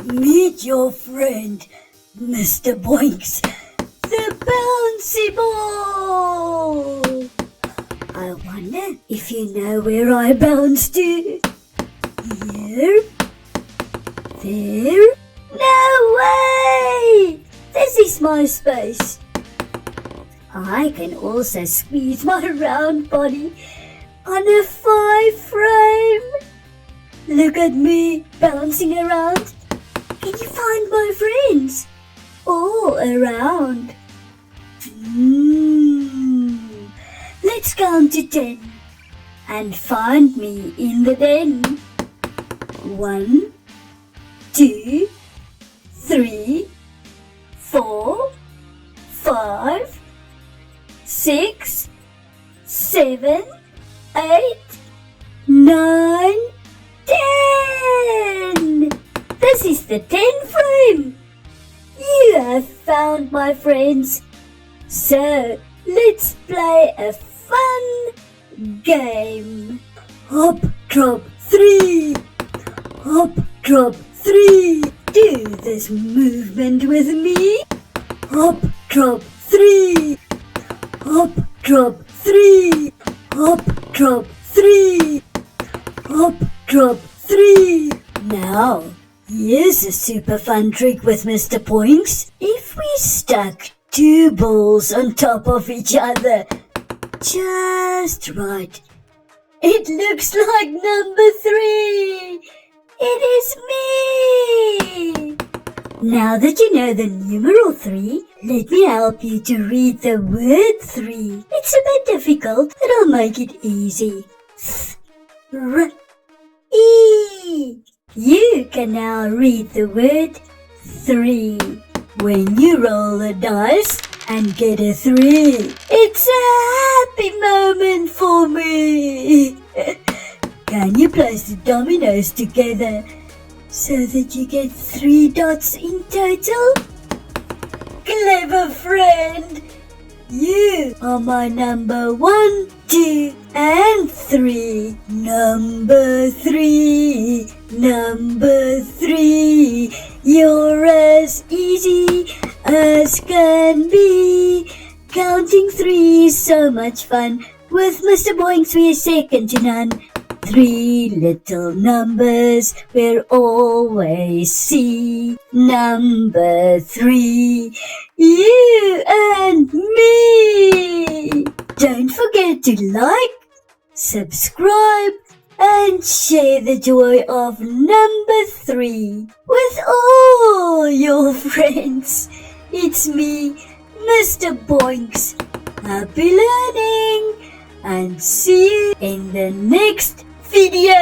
Meet your friend, Mr. Boinks, the bouncy ball. I wonder if you know where I bounce to. Here? There? No way! This is my space. I can also squeeze my round body on a 5 frame. Look at me bouncing around. Can you find my friends? All around. Let's count to 10 and find me in the den. 1, 2, 3, 4, 5, 6, 7, 8, 9, 10. This is the 10 frame. You have found my friends. So let's play a fun game. Hop, drop, 3. Hop, drop, 3. Do this movement with me. Hop, drop, 3. Hop, drop, 3. Hop, drop, 3. Hop, drop, 3. Now, here's a super fun trick with Mr. Boinks. If we stuck 2 balls on top of each other, just right, it looks like number 3. It is me! Now that you know the numeral 3, let me help you to read the word 3. It's a bit difficult, but I'll make it easy. 3. You can now read the word 3 when you roll the dice and get a 3. It's a happy moment for me. Can you place the dominoes together so that you get 3 dots in total? Clever friend! You are my number 1, 2, and 3. Number 3, number 3. You're as easy as can be. Counting 3 is so much fun. With Mr. Boinks we're second to none. 3 little numbers we'll always see. Number 3, you and me. Don't forget to like, subscribe, and share the joy of number 3 with all your friends. It's me, Mr. Boinks. Happy learning, and see you in the next video.